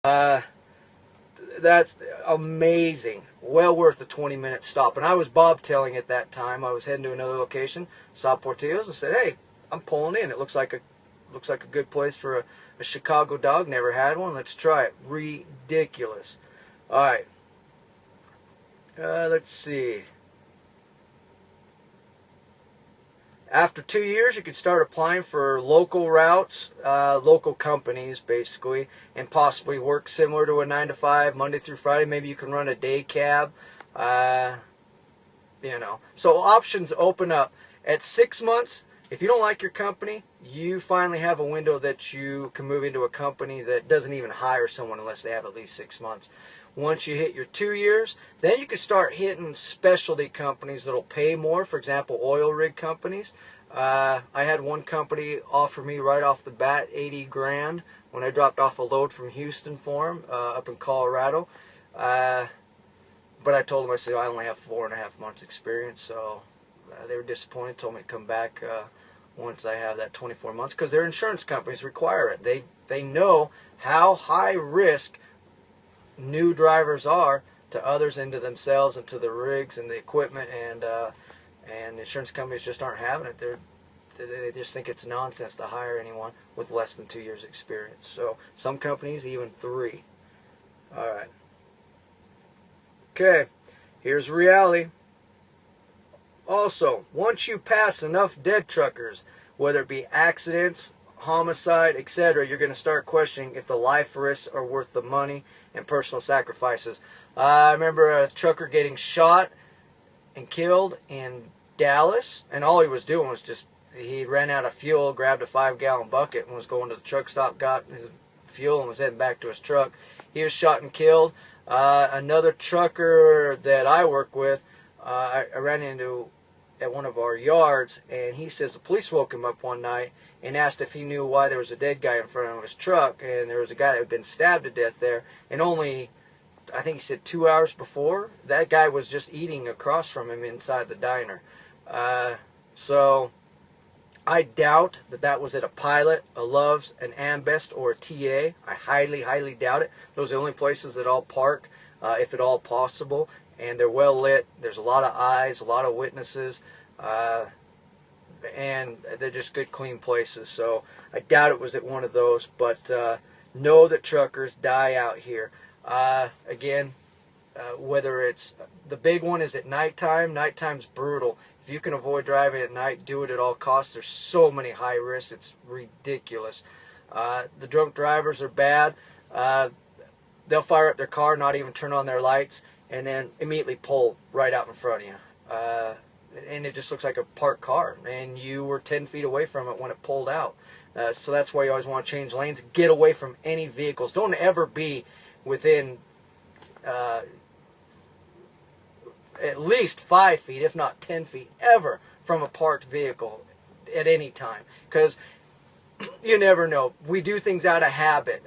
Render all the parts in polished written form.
Uh, that's amazing. Well worth a 20-minute stop. And I was bobtailing at that time. I was heading to another location, saw Portillo's, and said, "Hey, I'm pulling in. It looks like a good place for a Chicago dog. Never had one. Let's try it." Ridiculous. All right. Let's see. After 2 years, you can start applying for local routes, local companies, basically, and possibly work similar to a 9 to 5, Monday through Friday. Maybe you can run a day cab, So options open up. At 6 months, if you don't like your company, you finally have a window that you can move into a company that doesn't even hire someone unless they have at least 6 months. Once you hit your 2 years, then you can start hitting specialty companies that'll pay more. For example, oil rig companies. I had one company offer me right off the bat 80 grand when I dropped off a load from Houston for them up in Colorado. But I told them, I said, I only have 4.5 months experience, so they were disappointed, told me to come back once I have that 24 months, because their insurance companies require it. They know how high risk new drivers are to others and to themselves and to the rigs and the equipment, and insurance companies just aren't having it. They just think it's nonsense to hire anyone with less than 2 years experience. So some companies even 3. All right. Okay, here's reality. Also, once you pass enough dead truckers, whether it be accidents, homicide, etc., you're going to start questioning if the life risks are worth the money and personal sacrifices. I remember a trucker getting shot and killed in Dallas, and all he was doing was he ran out of fuel, grabbed a 5-gallon bucket, and was going to the truck stop, got his fuel, and was heading back to his truck. He was shot and killed. Another trucker that I work with, I ran into at one of our yards, and he says the police woke him up one night and asked if he knew why there was a dead guy in front of his truck, and there was a guy that had been stabbed to death there, and only, I think he said 2 hours before, that guy was just eating across from him inside the diner. So I doubt that was at a Pilot, a Love's, an Ambest, or a TA. I highly, highly doubt it. Those are the only places that I'll park, if at all possible, and they're well lit. There's a lot of eyes, a lot of witnesses, and they're just good, clean places. So I doubt it was at one of those, but know that truckers die out here. Again, whether it's, the big one is at nighttime. Nighttime's brutal. If you can avoid driving at night, do it at all costs. There's so many high risks, it's ridiculous. The drunk drivers are bad. They'll fire up their car, not even turn on their lights, and then immediately pull right out in front of you. And it just looks like a parked car, and you were 10 feet away from it when it pulled out. So that's why you always want to change lanes. Get away from any vehicles. Don't ever be within at least 5 feet, if not 10 feet, ever from a parked vehicle at any time. Because you never know. We do things out of habit.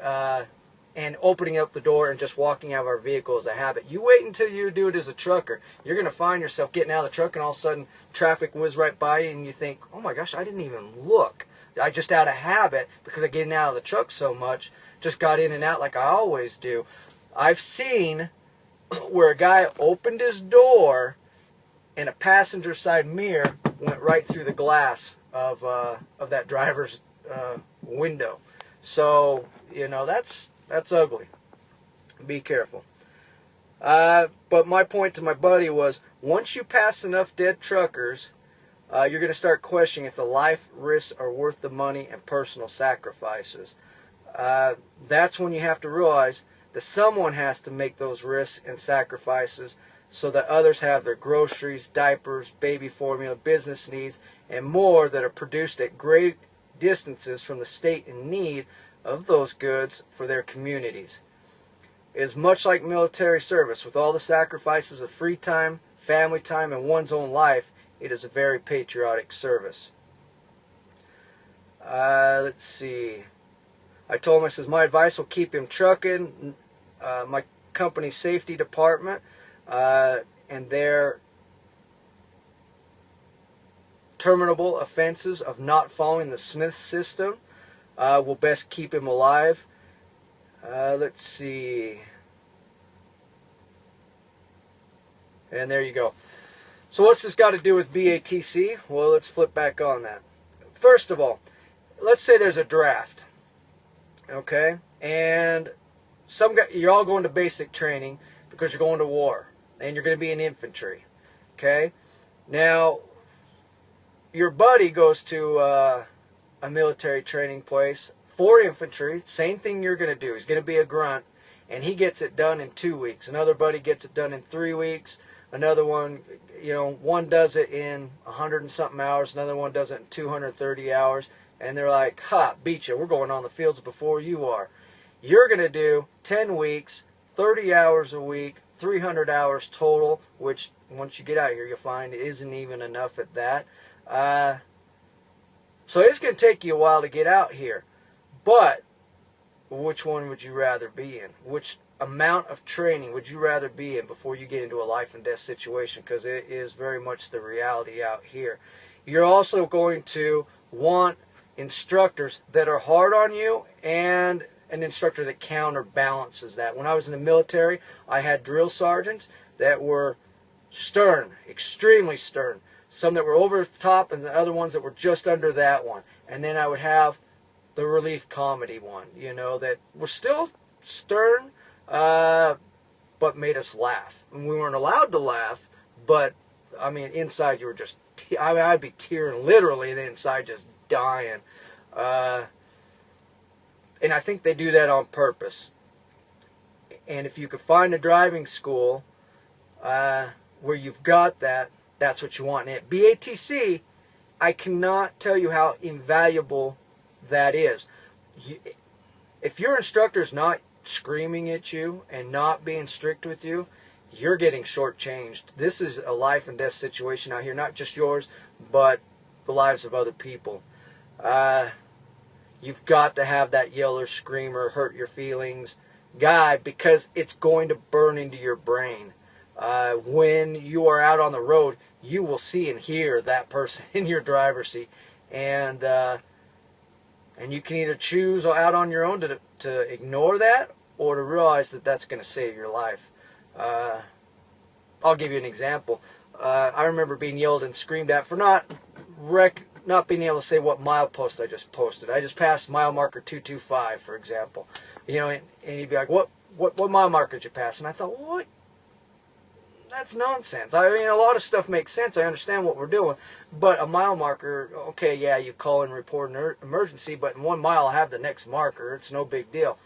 And opening up the door and just walking out of our vehicle is a habit. You wait until you do it as a trucker. You're going to find yourself getting out of the truck, and all of a sudden traffic whizzes right by you, and you think, oh my gosh, I didn't even look. I just out of habit, because I'm getting out of the truck so much, just got in and out like I always do. I've seen where a guy opened his door and a passenger side mirror went right through the glass of that driver's window. So, that's ugly. Be careful. But my point to my buddy was, once you pass enough dead truckers, you're going to start questioning if the life risks are worth the money and personal sacrifices. That's when you have to realize that someone has to make those risks and sacrifices so that others have their groceries, diapers, baby formula, business needs, and more that are produced at great distances from the state in need of those goods for their communities. It is much like military service. With all the sacrifices of free time, family time, and one's own life, it is a very patriotic service. Let's see. I told him, I says, my advice will keep him trucking. My company's safety department and their terminable offenses of not following the Smith system will best keep him alive. Let's see. And there you go. So what's this got to do with BATC? Well, let's flip back on that. First of all, let's say there's a draft. Okay? And you're all going to basic training because you're going to war. And you're going to be in infantry. Okay? Now, your buddy goes to a military training place for infantry. Same thing you're going to do. He's going to be a grunt. And he gets it done in 2 weeks. Another buddy gets it done in 3 weeks. Another one, one does it in 100 and something hours. Another one does it in 230 hours. And they're like, ha, beat you. We're going on the fields before you are. You're going to do 10 weeks, 30 hours a week, 300 hours total, which once you get out here, you'll find isn't even enough at that. So it's going to take you a while to get out here. But which one would you rather be in? Which amount of training would you rather be in before you get into a life and death situation? Because it is very much the reality out here. You're also going to want instructors that are hard on you and an instructor that counterbalances that. When I was in the military, I had drill sergeants that were stern, extremely stern. Some that were over the top and the other ones that were just under that one. And then I would have the relief comedy one, that were still stern, but made us laugh. And we weren't allowed to laugh, but, inside you were just, I'd be tearing literally, and then inside just dying. And I think they do that on purpose. And if you could find a driving school where you've got that, that's what you want. And at BATC, I cannot tell you how invaluable that is. If your instructor's not screaming at you and not being strict with you, you're getting shortchanged. This is a life and death situation out here, not just yours, but the lives of other people. You've got to have that yeller, screamer, hurt your feelings guy, because it's going to burn into your brain. When you are out on the road, you will see and hear that person in your driver's seat. And you can either choose out on your own to ignore that, or to realize that that's going to save your life. I'll give you an example. I remember being yelled and screamed at for not being able to say what milepost I just posted. I just passed mile marker 225, for example. And he'd be like, what mile marker did you pass? And I thought, what? That's nonsense. A lot of stuff makes sense. I understand what we're doing. But a mile marker, okay, yeah, you call and report an emergency, but in 1 mile I have the next marker. It's no big deal.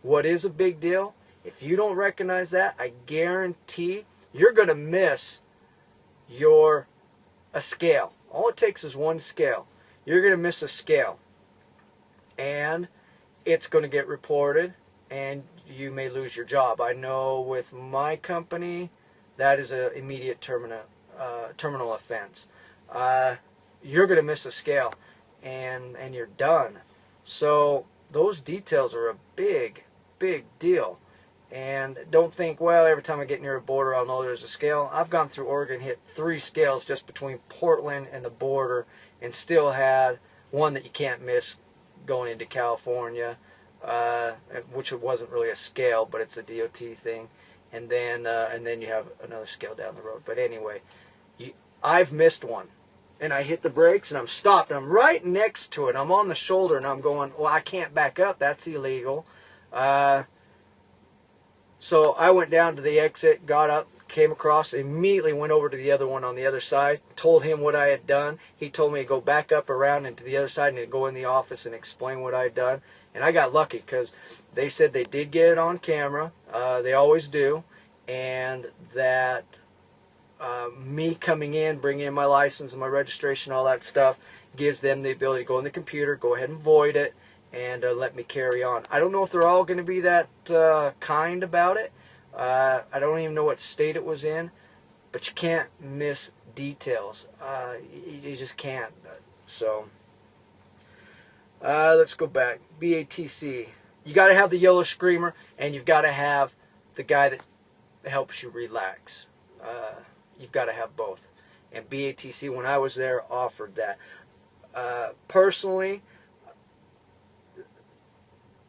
What is a big deal? If you don't recognize that, I guarantee you're going to miss a scale. All it takes is one scale. You're going to miss a scale. And it's going to get reported, and you may lose your job. I know with my company, that is an immediate terminal offense. You're going to miss a scale, and you're done. So those details are a big, big deal. And don't think, well, every time I get near a border, I'll know there's a scale. I've gone through Oregon, hit 3 scales just between Portland and the border, and still had one that you can't miss going into California, which wasn't really a scale, but it's a DOT thing. And then you have another scale down the road. But anyway, I've missed one. And I hit the brakes, and I'm stopped. And I'm right next to it. I'm on the shoulder, and I'm going, well, I can't back up. That's illegal. So I went down to the exit, got up, came across, immediately went over to the other one on the other side, told him what I had done. He told me to go back up around into the other side and to go in the office and explain what I had done. And I got lucky because they said they did get it on camera. They always do. And that me coming in, bringing in my license and my registration, all that stuff, gives them the ability to go in the computer, go ahead and void it, and let me carry on. I don't know if they're all going to be that kind about it. I don't even know what state it was in, but you can't miss details. You just can't. So let's go back. BATC. You got to have the yellow screamer, and you've got to have the guy that helps you relax. You've got to have both. And BATC, when I was there, offered that. Personally,